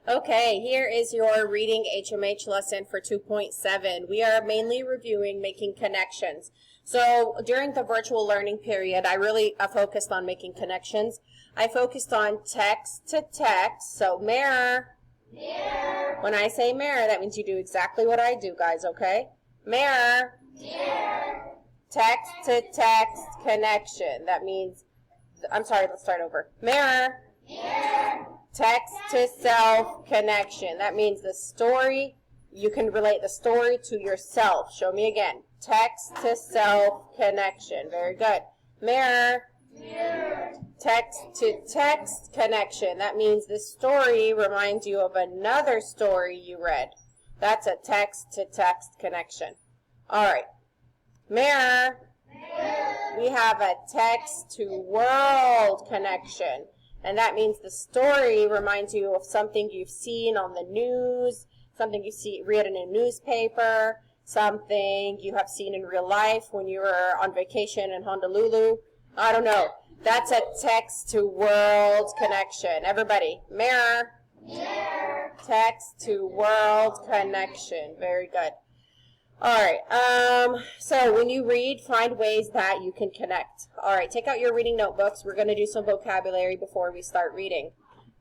Okay, here is your reading HMH lesson for 2.7. We are mainly reviewing making connections. So during the virtual learning period, I really focused on making connections. I focused on text to text. So mirror. Mirror. When I say mirror, that means you do exactly what I do, guys, okay? Mirror. Mirror. Text to text connection. That means, I'm sorry, let's start over. Mirror. Mirror. Text to self connection. That means the story, you can relate the story to yourself. Show me again. Text to self connection. Very good. Mirror. Mirror. Text to text connection. That means the story reminds you of another story you read. That's a text to text connection. All right. Mirror. Mirror. We have a text to world connection. And that means the story reminds you of something you've seen on the news, something you read in a newspaper, something you have seen in real life when you were on vacation in Honolulu. I don't know. That's a text to world connection. Everybody, mirror. Mirror. Text to world connection. Very good. All right, so when you read, find ways that you can connect. All right, take out your reading notebooks. We're going to do some vocabulary before we start reading.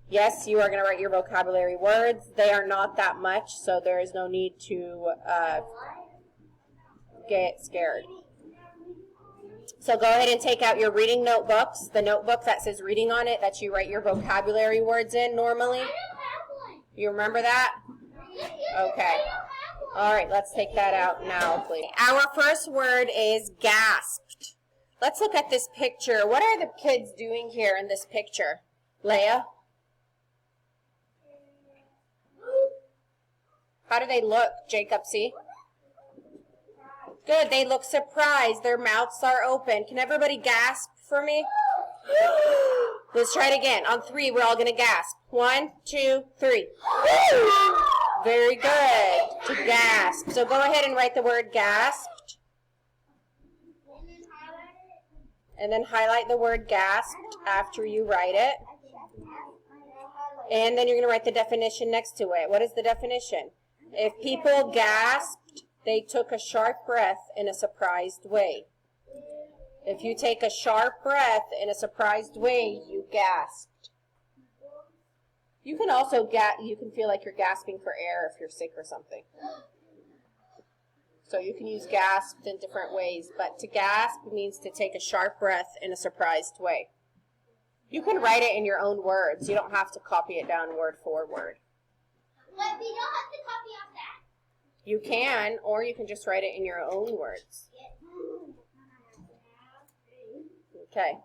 Yes, you are going to write your vocabulary words. They are not that much, so there is no need to get scared. So go ahead and take out your reading notebooks, the notebook that says reading on it that you write your vocabulary words in normally. You remember that? Okay. All right, let's take that out now, please. Our first word is gasped. Let's look at this picture. What are the kids doing here in this picture? Leah? How do they look, Jacob? See? Good, they look surprised. Their mouths are open. Can everybody gasp for me? Let's try it again. On 3, we're all going to gasp. 1, 2, 3. Very good. To gasp. So go ahead and write the word gasped. And then highlight the word gasped after you write it. And then you're going to write the definition next to it. What is the definition? If people gasped, they took a sharp breath in a surprised way. If you take a sharp breath in a surprised way, you gasped. You can also you can feel like you're gasping for air if you're sick or something. So you can use gasped in different ways, but to gasp means to take a sharp breath in a surprised way. You can write it in your own words. You don't have to copy it down word for word. But we don't have to copy off that. You can, or you can just write it in your own words. Okay.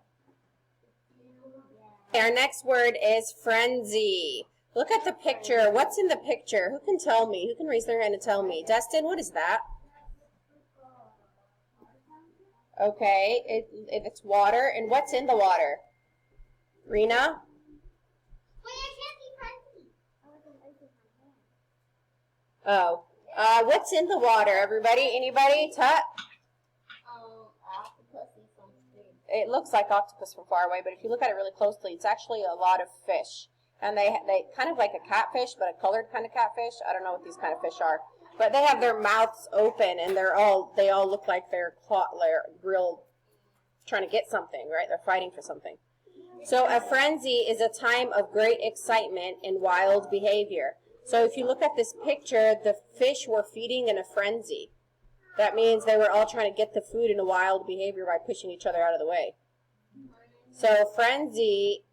Our next word is frenzy. Look at the picture. What's in the picture? Who can tell me? Who can raise their hand and tell me? Dustin, what is that? Okay, it's water. And what's in the water? Rena? Wait, I can't see frenzy. Oh. What's in the water, everybody? Anybody? Tut? It looks like octopus from far away, but if you look at it really closely, it's actually a lot of fish. And they kind of like a catfish, but a colored kind of catfish. I don't know what these kind of fish are. But they have their mouths open, and they all look like they're real trying to get something, right? They're fighting for something. So a frenzy is a time of great excitement and wild behavior. So if you look at this picture, the fish were feeding in a frenzy. That means they were all trying to get the food in a wild behavior by pushing each other out of the way. So frenzy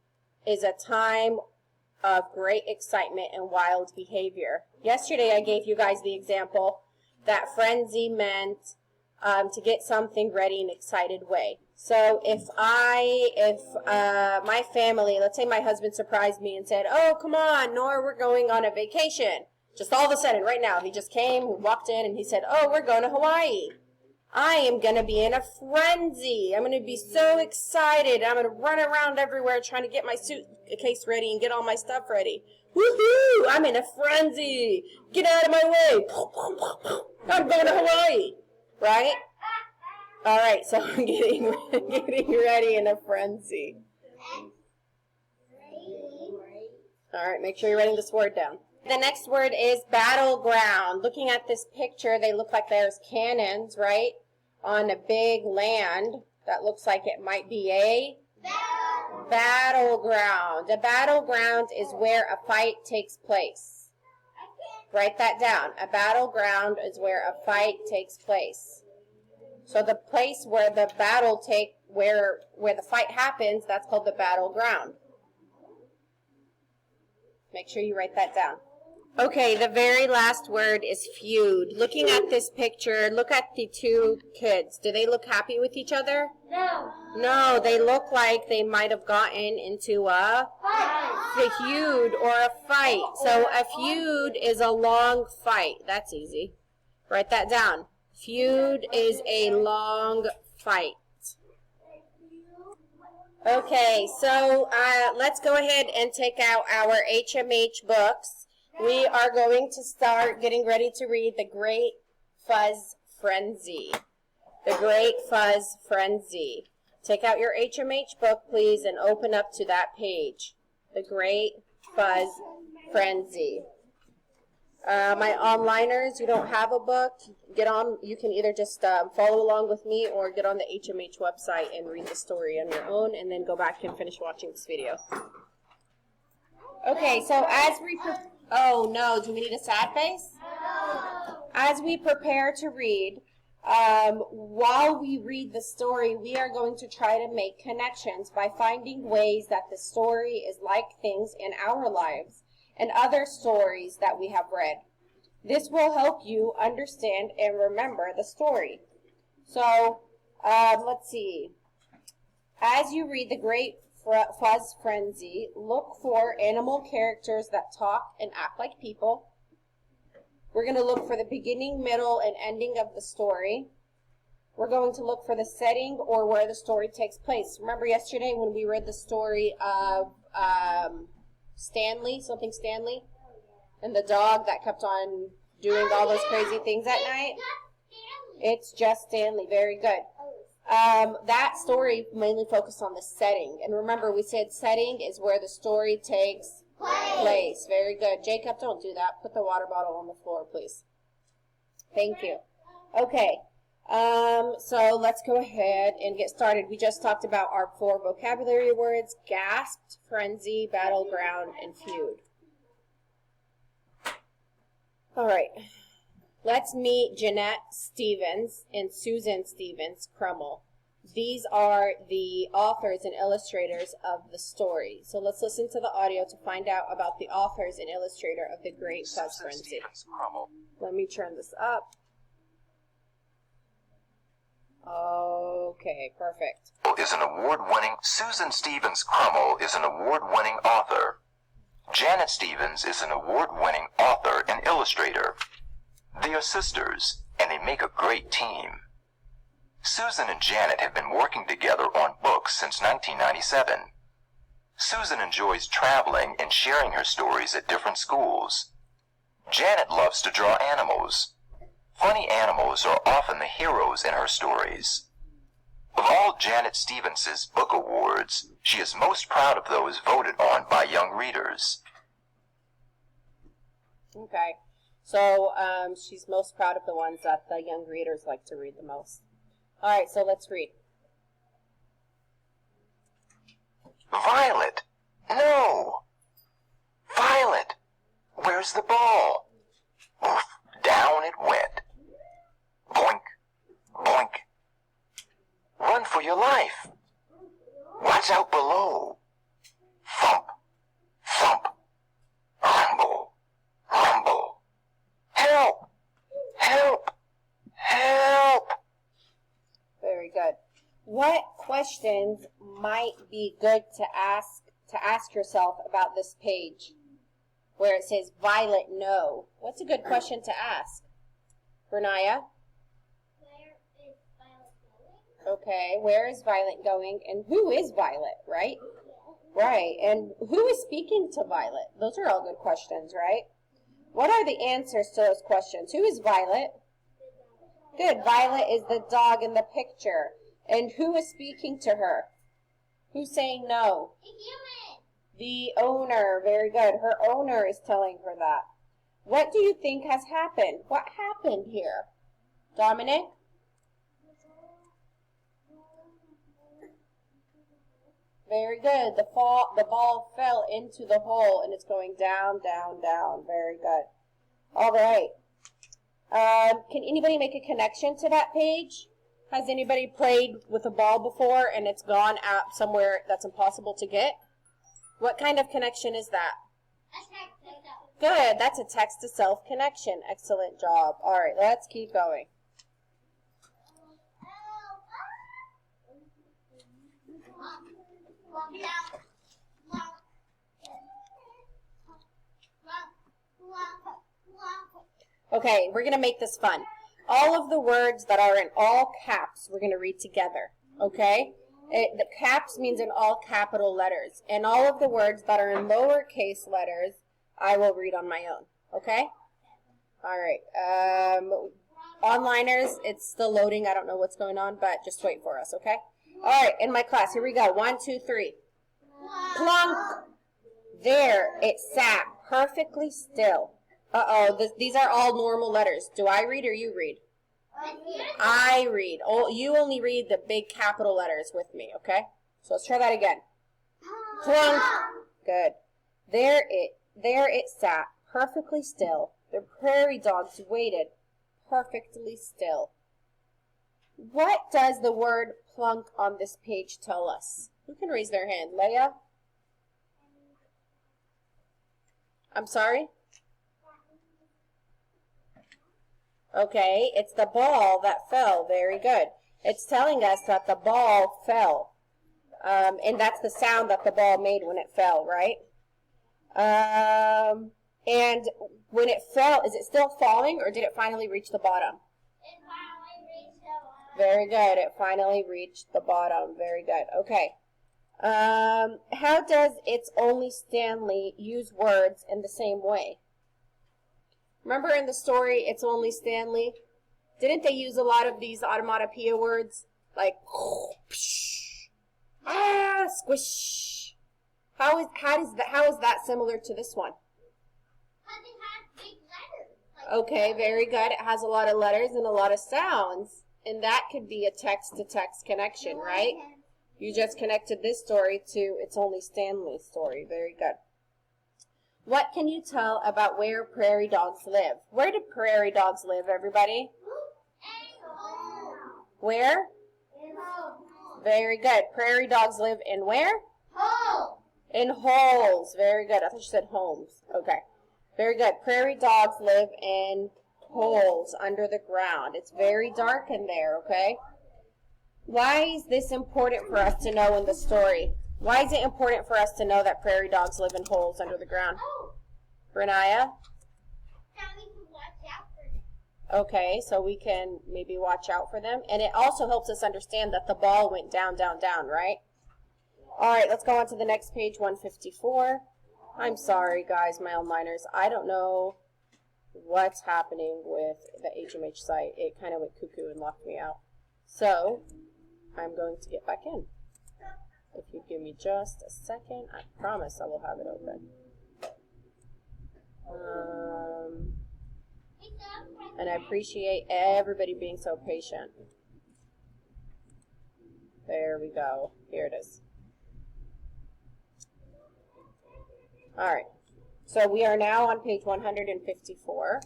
is a time of great excitement and wild behavior. Yesterday I gave you guys the example that frenzy meant to get something ready in an excited way. So if my family, let's say my husband surprised me and said, "Oh, come on, Nora, we're going on a vacation." Just all of a sudden, right now, he just came, he walked in, and he said, "Oh, we're going to Hawaii." I am going to be in a frenzy. I'm going to be so excited. I'm going to run around everywhere trying to get my suitcase ready and get all my stuff ready. Woohoo! I'm in a frenzy. Get out of my way. I'm going to Hawaii. Right? All right, so I'm getting ready in a frenzy. All right, make sure you're writing this word down. The next word is battleground. Looking at this picture, they look like there's cannons, right? On a big land that looks like it might be a battleground. A battleground is where a fight takes place. Write that down. A battleground is where a fight takes place. So the place where the where the fight happens, that's called the battleground. Make sure you write that down. Okay, the very last word is feud. Looking at this picture, look at the two kids. Do they look happy with each other? No. No, they look like they might have gotten into a feud or a fight. So a feud is a long fight. That's easy. Write that down. Feud is a long fight. Okay, so let's go ahead and take out our HMH books. We are going to start getting ready to read The Great Fuzz Frenzy. The Great Fuzz Frenzy. Take out your HMH book, please, and open up to that page. The Great Fuzz Frenzy. My onliners, you don't have a book, get on. You can either just follow along with me or get on the HMH website and read the story on your own and then go back and finish watching this video. Okay, so as we... Oh, no. Do we need a sad face? No. As we prepare to read, while we read the story, we are going to try to make connections by finding ways that the story is like things in our lives and other stories that we have read. This will help you understand and remember the story. So, let's see. As you read The Great Fuzz Frenzy, look for animal characters that talk and act like people. We're going to look for the beginning, middle, and ending of the story. We're going to look for the setting or where the story takes place. Remember yesterday when we read the story of Stanley, and the dog that kept on doing all those crazy things at night? It's just Stanley. Very good. That story mainly focused on the setting. And remember, we said setting is where the story takes place. Very good. Jacob, don't do that. Put the water bottle on the floor, please. Thank you. Okay. So let's go ahead and get started. We just talked about our 4 vocabulary words: gasped, frenzy, battleground, and feud. All right. Let's meet Jeanette Stevens and Susan Stevens Crummell. These are the authors and illustrators of the story. So let's listen to the audio to find out about the authors and illustrator of The Great Fuzz Frenzy. Let me turn this up. Okay, perfect. Susan Stevens Crummell is an award-winning author. Janet Stevens is an award-winning author and illustrator. They are sisters, and they make a great team. Susan and Janet have been working together on books since 1997. Susan enjoys traveling and sharing her stories at different schools. Janet loves to draw animals. Funny animals are often the heroes in her stories. Of all Janet Stevens' book awards, she is most proud of those voted on by young readers. Okay. So she's most proud of the ones that the young readers like to read the most. All right, so let's read. Violet! No! Violet! Where's the ball? Oof, down it went. Boink, boink. Run for your life. Watch out below. Thump, thump. Rumble, rumble. Help! Help! Help! Very good. What questions might be good to ask yourself about this page where it says Violet no? What's a good question to ask? Bernaya? Where is Violet going? Okay, where is Violet going? And who is Violet, right? Right, and who is speaking to Violet? Those are all good questions, right? What are the answers to those questions? Who is Violet? Good, Violet is the dog in the picture. And who is speaking to her? Who's saying no? A human. The owner. Very good. Her owner is telling her that. What do you think has happened? What happened here? Dominic? Very good. The ball fell into the hole and it's going down, down, down. Very good. All right. Can anybody make a connection to that page? Has anybody played with a ball before and it's gone out somewhere that's impossible to get? What kind of connection is that? Good. That's a text-to-self connection. Excellent job. All right, let's keep going. Okay, we're going to make this fun. All of the words that are in all caps, we're going to read together, okay? The caps means in all capital letters. And all of the words that are in lowercase letters, I will read on my own, okay? All right. Onliners, it's still loading. I don't know what's going on, but just wait for us, okay? All right, in my class, here we go. 1, 2, 3. Plunk. There, it sat perfectly still. Uh-oh, these are all normal letters. Do I read or you read? I read. Oh, you only read the big capital letters with me, okay? So let's try that again. Plunk. Good. There it sat, perfectly still. The prairie dogs waited, perfectly still. What does the word plunk on this page tell us? Who can raise their hand? Leah? I'm sorry? Okay, it's the ball that fell. Very good. It's telling us that the ball fell. And that's the sound that the ball made when it fell, right? And when it fell, is it still falling or did it finally reach the bottom? It finally reached the bottom. Very good. It finally reached the bottom. Very good. Okay. How does It's Only Stanley use words in the same way? Remember in the story, It's Only Stanley? Didn't they use a lot of these automatopoeia words? Like, squish. How is that similar to this one? Because it has big letters. Okay, very good. It has a lot of letters and a lot of sounds. And that could be a text-to-text connection, right? You just connected this story to It's Only Stanley's story. Very good. What can you tell about where prairie dogs live? Where do prairie dogs live, everybody? Where? Very good. Prairie dogs live in where? Home. In holes. Very good. I thought you said homes. Okay. Very good. Prairie dogs live in holes under the ground. It's very dark in there, okay? Why is this important for us to know in the story? Why is it important for us to know that prairie dogs live in holes under the ground? Renaya? Now we can watch out for them. Okay, so we can maybe watch out for them. And it also helps us understand that the ball went down, down, down, right? All right, let's go on to the next page, 154. I'm sorry, guys, my onliners. I don't know what's happening with the HMH site. It kind of went cuckoo and locked me out. So I'm going to get back in. If you give me just a second, I promise I will have it open. And I appreciate everybody being so patient. There we go. Here it is. All right. So we are now on page 154.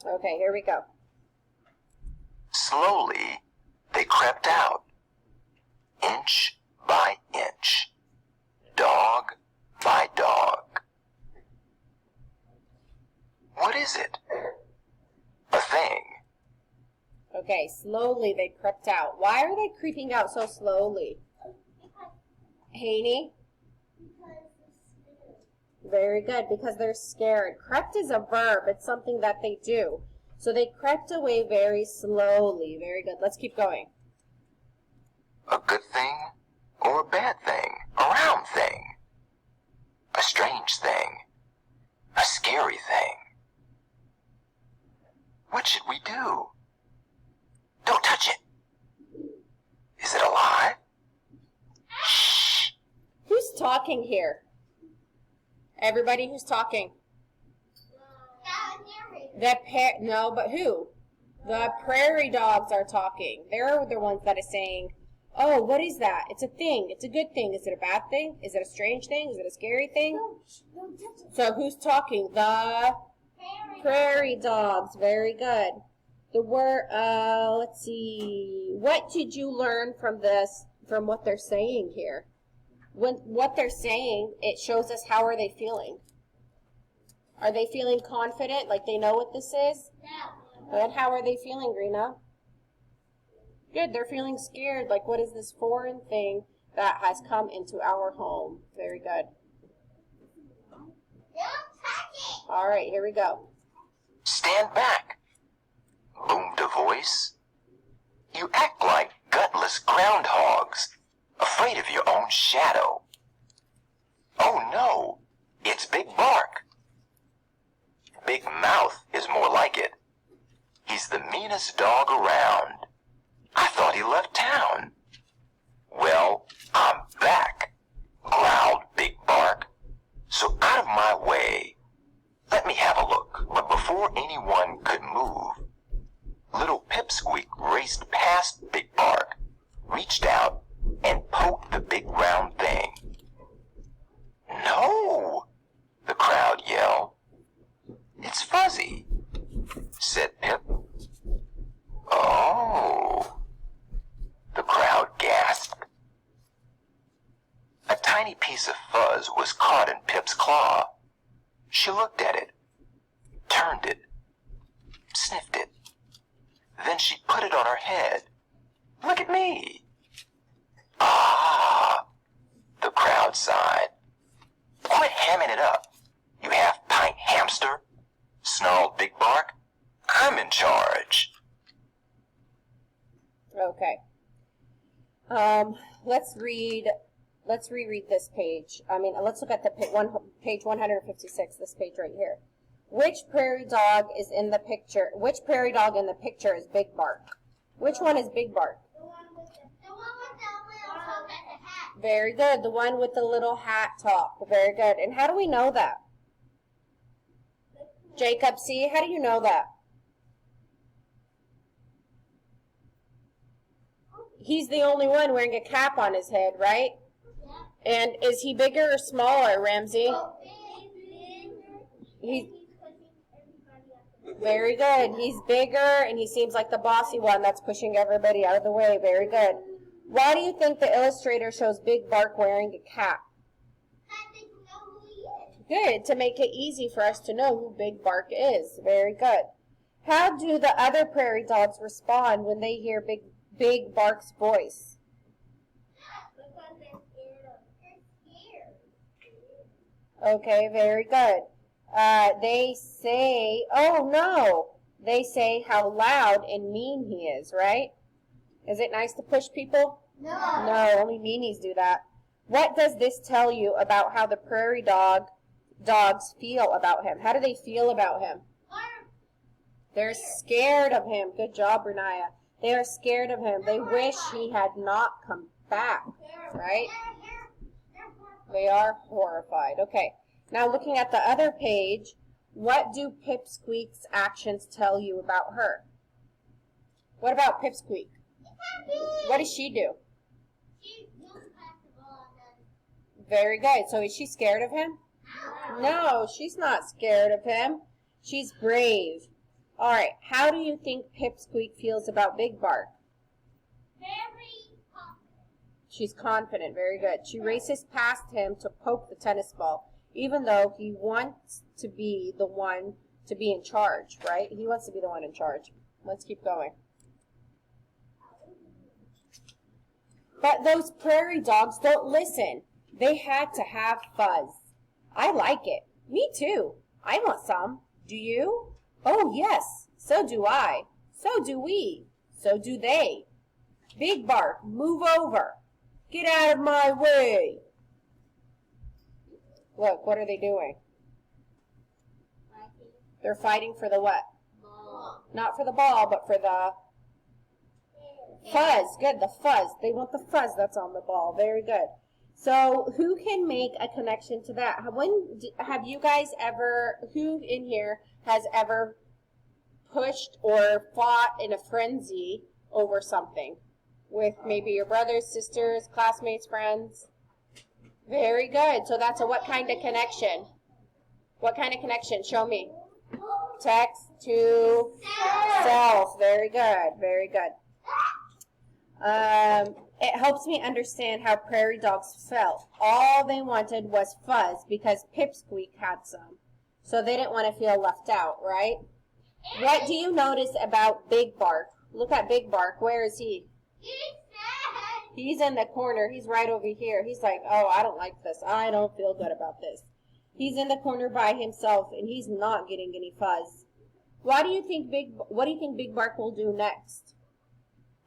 Okay, here we go. Slowly, they crept out, inch by inch, dog by dog. What is it? A thing. Okay, slowly they crept out. Why are they creeping out so slowly? Haney? Very good, because they're scared. Crept is a verb. It's something that they do. So they crept away very slowly. Very good. Let's keep going. A good thing or a bad thing? A round thing? A strange thing? A scary thing? What should we do? Don't touch it. talking here? Everybody who's talking. No, but who? The prairie dogs are talking. They're the ones that are saying, oh, what is that? It's a thing. It's a good thing. Is it a bad thing? Is it a strange thing? Is it a scary thing? So who's talking? The prairie dogs. Very good. The word, let's see. What did you learn from this, from what they're saying here? What they're saying, it shows us how are they feeling. Are they feeling confident, like they know what this is? No. Good. How are they feeling, Rena? Good. They're feeling scared, like what is this foreign thing that has come into our home? Very good. Don't touch it. All right, here we go. Stand back, boomed a voice. You act like gutless groundhogs, afraid of your own shadow. Oh no, it's Big Bark. Big Mouth is more like it. He's the meanest dog around. I thought he left town. Well, I'm back, growled Big Bark. So out of my way. Let me have a look. But before anyone could move, little Pipsqueak raced past Big Bark, reached out, and poked the big round thing. No, the crowd yelled. It's Fuzzy, said Pip. Oh, the crowd gasped. A tiny piece of fuzz was caught in Pip's claw. She looked at it, turned it, sniffed it. Then she put it on her head. Look at me. Ah, the crowd sighed. Quit hamming it up, you half-pint hamster, snarled Big Bark. I'm in charge. Okay. Let's reread this page. Let's look at the page 156, this page right here. Which prairie dog is in the picture? Which prairie dog in the picture is Big Bark? Which one is Big Bark? The one with the little top and the hat. Very good. The one with the little hat top. Very good. And how do we know that? Jacob, see, how do you know that? He's the only one wearing a cap on his head, right? Yeah. And is he bigger or smaller, Ramsey? He's very good. He's bigger, and he seems like the bossy one that's pushing everybody out of the way. Very good. Why do you think the illustrator shows Big Bark wearing a cap? I think you know who he is. Good, to make it easy for us to know who Big Bark is. Very good. How do the other prairie dogs respond when they hear Big Bark's voice? Because they're scared. Okay, very good. They say, oh no, they say how loud and mean he is, right? Is it nice to push people? No. No, only meanies do that. What does this tell you about how the prairie dogs feel about him? How do they feel about him? They're scared of him. Good job, Renaya. They are scared of him. They wish he had not come back, right? They are horrified. Okay. Now looking at the other page, what do Pipsqueak's actions tell you about her? What about Pipsqueak? What does she do? She moves past the ball and Very good. So is she scared of him? No, she's not scared of him. She's brave. All right. How do you think Pipsqueak feels about Big Bark? very confident. She's confident. Very good. She races past him to poke the tennis ball, even though he wants to be the one to be in charge, right? He wants to be the one in charge. Let's keep going. But those prairie dogs don't listen. They had to have fuzz. I like it. Me too. I want some. Do you? Oh, yes. So do I. So do we. So do they. Big Bark, move over. Get out of my way. Look, what are they doing? They're fighting for the what? Ball. Not for the ball, but for the fuzz. Good, the fuzz. They want the fuzz that's on the ball. Very good. So who can make a connection to that? Have you guys ever, who in here has ever pushed or fought in a frenzy over something with maybe your brothers, sisters, classmates, friends? Very good. So that's a what kind of connection? What kind of connection? Show me. Text to self. Very good. Very good. It helps me understand how prairie dogs felt. All they wanted was fuzz because Pipsqueak had some. So they didn't want to feel left out, right? What do you notice about Big Bark? Look at Big Bark. Where is he? He's in the corner. He's right over here. He's like, oh, I don't like this. I don't feel good about this. He's in the corner by himself, and he's not getting any fuzz. What do you think Big Bark will do next?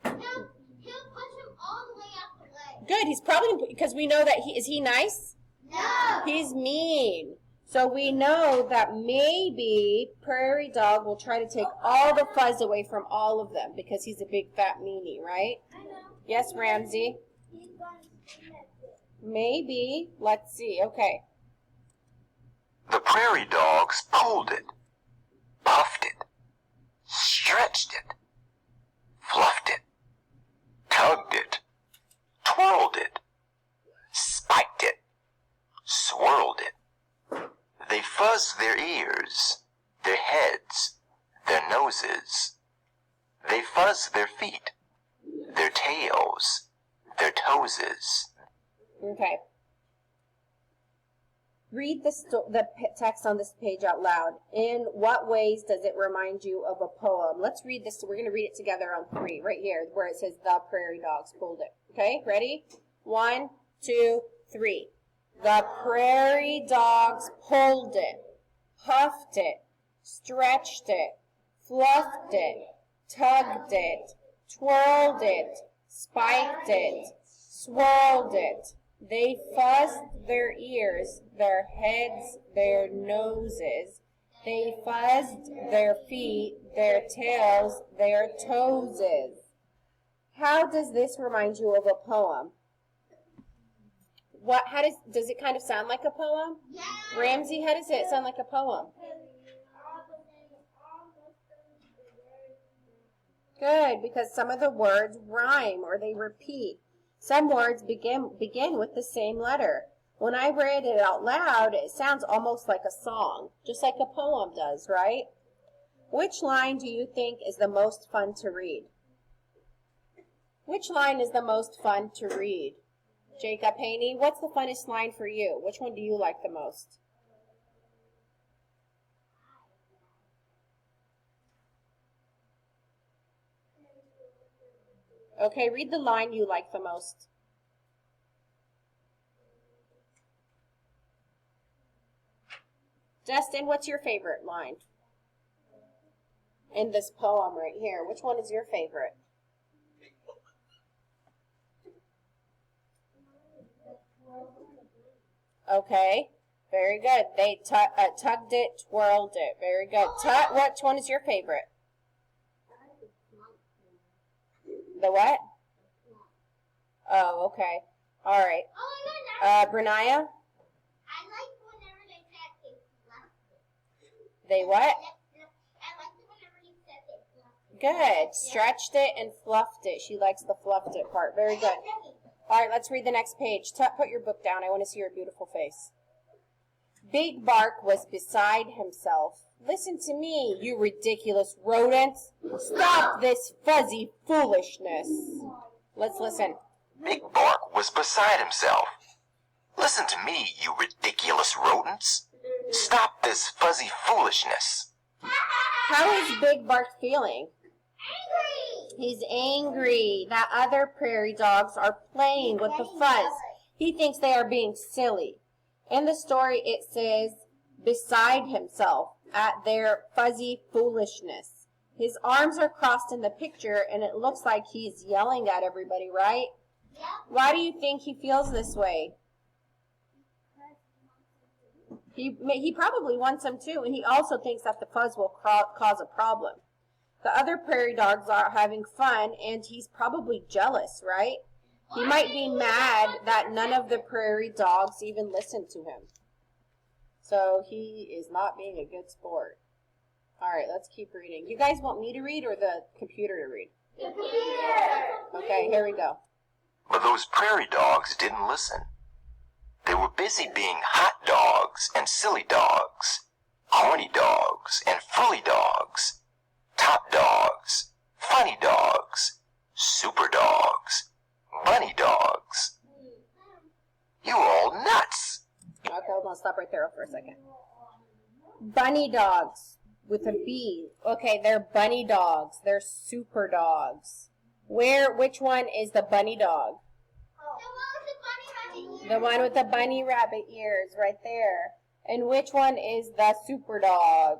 He'll push him all the way out the way. Good. He's probably, because we know that is he nice? No. He's mean. So we know that maybe Prairie Dog will try to take all the fuzz away from all of them because he's a big fat meanie, right? I know. Yes, Ramsey? He's going to do that. Maybe. Let's see. Okay. The prairie dogs pulled it, puffed it, stretched it, fluffed it, tugged it, twirled it, spiked it, swirled it. They fuzzed their ears, their heads, their noses. They fuzzed their feet, their tails, their toeses. Okay. Read the text on this page out loud. In what ways does it remind you of a poem? Let's read this. We're going to read it together on 3, right here, where it says the prairie dogs pulled it. Okay, ready? 1, 2, 3. The prairie dogs pulled it, puffed it, stretched it, fluffed it, tugged it, twirled it, spiked it, swirled it. They fuzzed their ears, their heads, their noses. They fuzzed their feet, their tails, their toeses. How does this remind you of a poem? Does it kind of sound like a poem? Yeah. Ramsey, how does it sound like a poem? Good, because some of the words rhyme or they repeat. Some words begin with the same letter. When I read it out loud, it sounds almost like a song, just like a poem does, right? Which line do you think is the most fun to read? Which line is the most fun to read? Jacob Haney, what's the funnest line for you? Which one do you like the most? Okay, read the line you like the most. Justin, what's your favorite line in this poem right here? Which one is your favorite? Okay, very good. They tugged it, twirled it. Very good. Which one is your favorite? The what? Oh, okay. All right. Brenaya? I like whenever they said they fluffed it. They what? I like it whenever you said they fluffed it. Good. Stretched it and fluffed it. She likes the fluffed it part. Very good. All right, let's read the next page. Put your book down. I want to see your beautiful face. Big Bark was beside himself. Listen to me, you ridiculous rodents. Stop this fuzzy foolishness. Let's listen. Big Bark was beside himself. Listen to me, you ridiculous rodents. Stop this fuzzy foolishness. How is Big Bark feeling? Angry. He's angry that other prairie dogs are playing with the fuzz. He thinks they are being silly. In the story, it says, beside himself, at their fuzzy foolishness. His arms are crossed in the picture, and it looks like he's yelling at everybody, right? Yep. Why do you think he feels this way? He probably wants them too, and he also thinks that the fuzz will cause a problem. The other prairie dogs are having fun, and he's probably jealous, right? He might be mad that none of the prairie dogs even listened to him. So he is not being a good sport. All right, let's keep reading. You guys want me to read or the computer to read? Computer. Okay, here we go. But those prairie dogs didn't listen. They were busy being hot dogs and silly dogs, horny dogs and frilly dogs, top dogs, funny dogs, super dogs, bunny dogs. You all nuts! Okay, hold on, stop right there for a second. Bunny dogs with a B. Okay, they're bunny dogs. They're super dogs. Which one is the bunny dog? The one with the bunny rabbit ears right there. And which one is the super dog?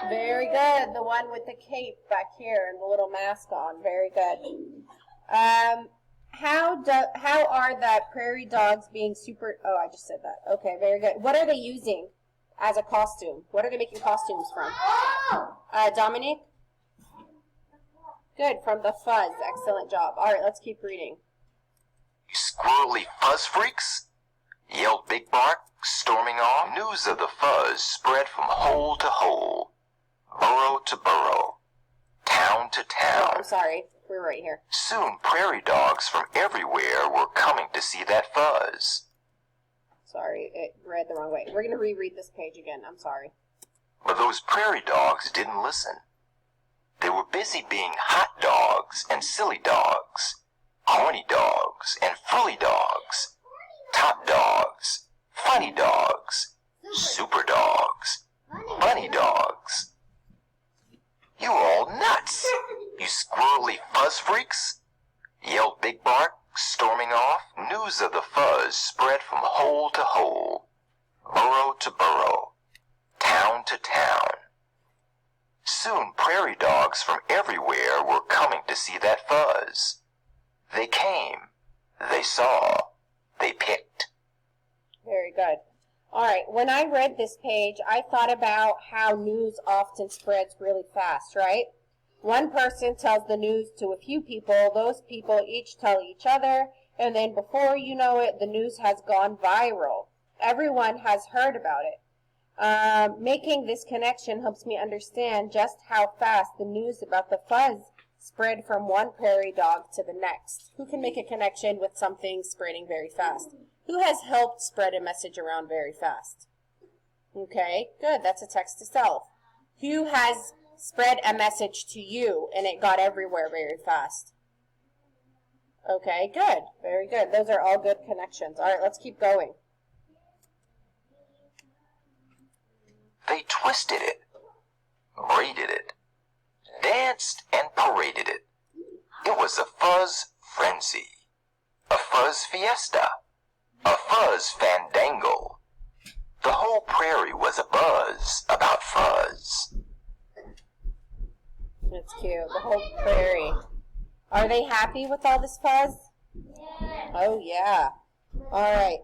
Very good. The one with the cape back here and the little mask on. Very good. How are the prairie dogs being super... Oh, I just said that. Okay, very good. What are they using as a costume? What are they making costumes from? Dominic? Good, from the fuzz. Excellent job. All right, let's keep reading. You squirrely fuzz freaks! Yelled Big Bark, storming off. News of the fuzz spread from hole to hole, burrow to burrow, town to Oh, town. I'm sorry. We're right here. Soon prairie dogs from everywhere were coming to see that fuzz. Sorry, it read the wrong way. We're going to reread this page again. I'm sorry. But those prairie dogs didn't listen. They were busy being hot dogs and silly dogs, horny dogs and frilly dogs, top dogs, funny dogs, super dogs, bunny dogs. You all nuts! You squirrely fuzz freaks! Yelled Big Bark, storming off. News of the fuzz spread from hole to hole, burrow to burrow, town to town. Soon prairie dogs from everywhere were coming to see that fuzz. They came, they saw, they picked. Very good. All right, when I read this page, I thought about how news often spreads really fast, right? One person tells the news to a few people, those people each tell each other, and then before you know it, the news has gone viral. Everyone has heard about it. Making this connection helps me understand just how fast the news about the fuzz spread from one prairie dog to the next. Who can make a connection with something spreading very fast? Who has helped spread a message around very fast? Okay, good. That's a text to self. Who has spread a message to you and it got everywhere very fast? Okay, good. Very good. Those are all good connections. All right, let's keep going. They twisted it, braided it, danced and paraded it. It was a fuzz frenzy, a fuzz fiesta, a fuzz fandangle. The whole prairie was abuzz about fuzz. That's cute. The whole prairie. Are they happy with all this fuzz? Oh, yeah. All right.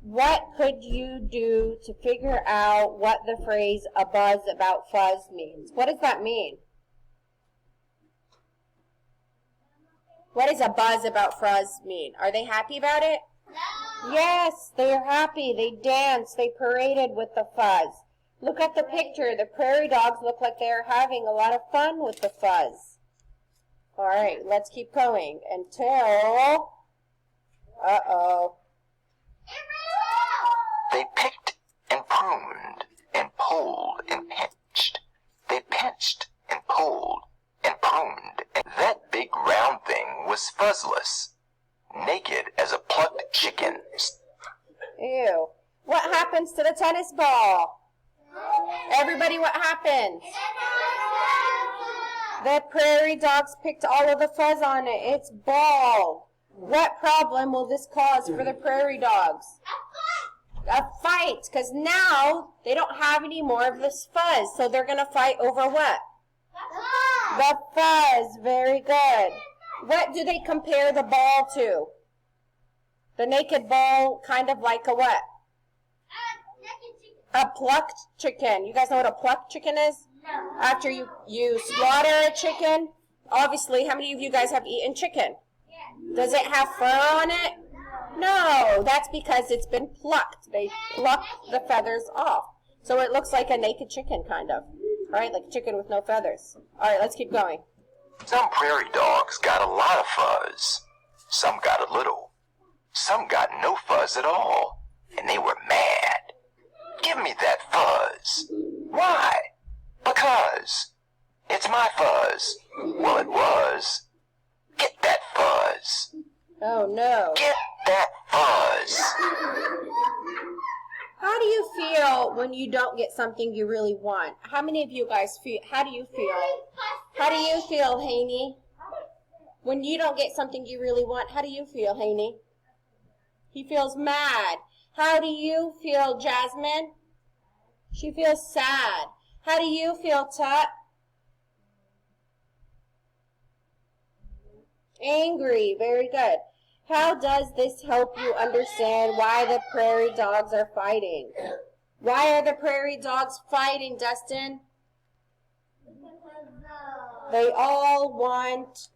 What could you do to figure out what the phrase "a buzz about fuzz" means? What does that mean? What does "a buzz about fuzz" mean? Are they happy about it? No. Yes, they are happy. They danced. They paraded with the fuzz. Look at the picture. The prairie dogs look like they're having a lot of fun with the fuzz. All right, let's keep going until... Uh-oh. They picked and pruned and pulled and pinched. They pinched and pulled and pruned. And that big round thing was fuzzless, naked as a plucked chicken. Ew. What happens to the tennis ball? Everybody, what happened? The prairie dogs picked all of the fuzz on it. It's bald. What problem will this cause for the prairie dogs? A fight, because now they don't have any more of this fuzz, so they're going to fight over what? The fuzz. Very good. What do they compare the ball to? The naked ball, kind of like a what? A plucked chicken. You guys know what a plucked chicken is? No. After you slaughter a chicken, Obviously, how many of you guys have eaten chicken? Does it have fur on it? No, that's because it's been plucked. They plucked the feathers off. So it looks like a naked chicken, kind of. Right? Like a chicken with no feathers. All right, let's keep going. Some prairie dogs got a lot of fuzz. Some got a little. Some got no fuzz at all. And they were mad. Give me that fuzz. Why? Because. It's my fuzz. Well, it was. Get that fuzz. Oh, no. Get that fuzz. How do you feel when you don't get something you really want? How many of you guys feel? How do you feel? How do you feel, Haney? When you don't get something you really want, how do you feel, Haney? He feels mad. How do you feel, Jasmine? She feels sad. How do you feel, Tut? Angry. Very good. How does this help you understand why the prairie dogs are fighting? Why are the prairie dogs fighting, Dustin? They all want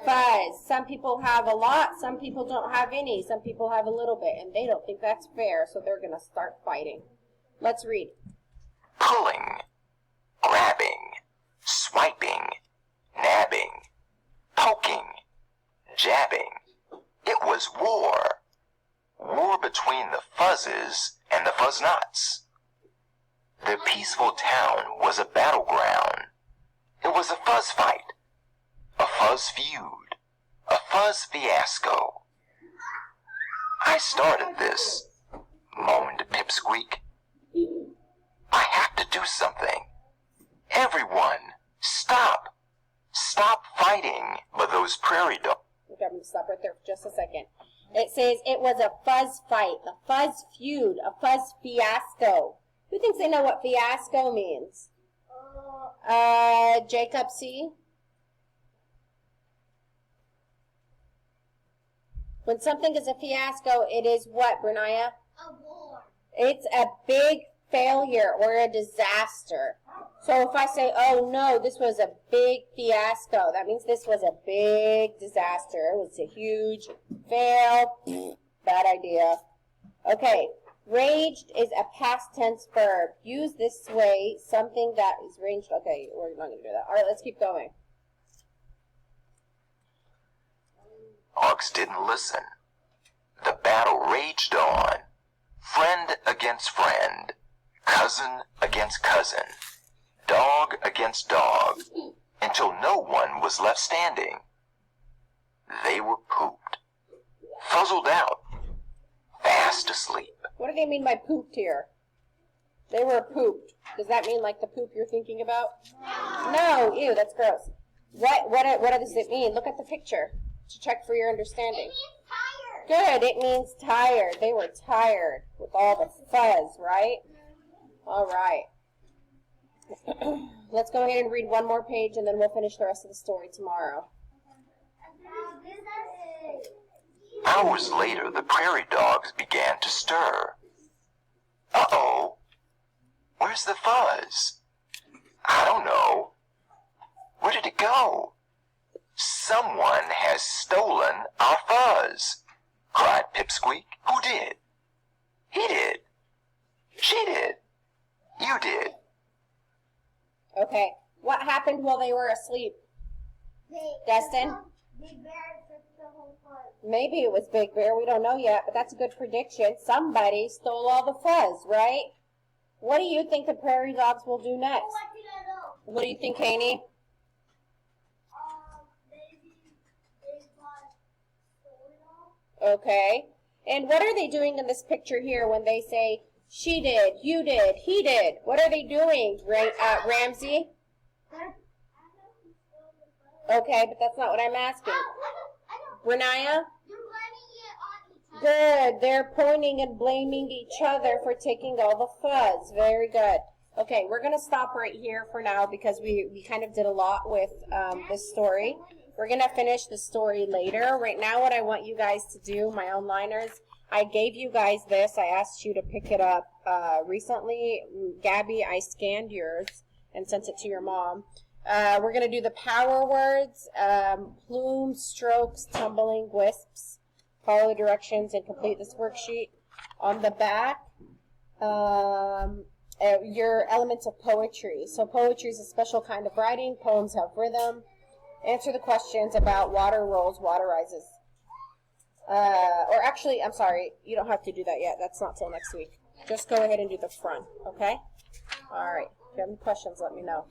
fuzz. Some people have a lot, some people don't have any, some people have a little bit, and they don't think that's fair, so they're going to start fighting. Let's read. Pulling, grabbing, swiping, nabbing, poking, jabbing. It was war. War between the fuzzes and the fuzz-nots. The peaceful town was a battleground. It was a fuzz fight, a fuzz feud, a fuzz fiasco. I started this, moaned Pipsqueak. I have to do something. Everyone, stop. Stop fighting. But those prairie dogs. Okay, I'm going to stop right there for just a second. It says it was a fuzz fight, a fuzz feud, a fuzz fiasco. Who thinks they know what fiasco means? Jacob C. When something is a fiasco, it is what, Brenaya? A war. It's a big failure or a disaster. So if I say, oh no, this was a big fiasco, that means this was a big disaster. It was a huge fail. Bad idea. Okay, raged is a past tense verb. Use this way, something that is raged. Okay, we're not going to do that. All right, let's keep going. Dogs didn't listen. The battle raged on. Friend against friend. Cousin against cousin. Dog against dog. Until no one was left standing. They were pooped. Fuzzled out. Fast asleep. What do they mean by pooped here? They were pooped. Does that mean like the poop you're thinking about? No, ew, that's gross. What does it mean? Look at the picture to check for your understanding. It means tired. Good, it means tired. They were tired with all the fuzz, right? All right. Let's go ahead and read one more page and then we'll finish the rest of the story tomorrow. Hours later, the prairie dogs began to stir. Uh-oh. Where's the fuzz? I don't know. Where did it go? Someone has stolen our fuzz, cried Pipsqueak. Who did? He did. She did. You did. Okay. What happened while they were asleep? Dustin? Big Bear took the whole fuzz. Maybe it was Big Bear. We don't know yet, but that's a good prediction. Somebody stole all the fuzz, right? What do you think the prairie dogs will do next? What did I know? What do you think, Haney? Maybe they got stolen off. Okay. And what are they doing in this picture here when they say, she did, you did, he did? What are they doing, Ramsey? Okay, but that's not what I'm asking. Renaya? They're blaming it on each other. Good. They're pointing and blaming each other for taking all the fuzz. Very good. Okay, we're going to stop right here for now because we kind of did a lot with this story. We're going to finish the story later. Right now, what I want you guys to do, my onliners, I gave you guys this. I asked you to pick it up recently. Gabby, I scanned yours and sent it to your mom. We're going to do the power words, plumes, strokes, tumbling, wisps. Follow the directions and complete this worksheet. On the back, your elements of poetry. So poetry is a special kind of writing. Poems have rhythm. Answer the questions about water rolls, water rises. Or actually, I'm sorry, you don't have to do that yet. That's not till next week. Just go ahead and do the front, okay? All right. If you have any questions, let me know.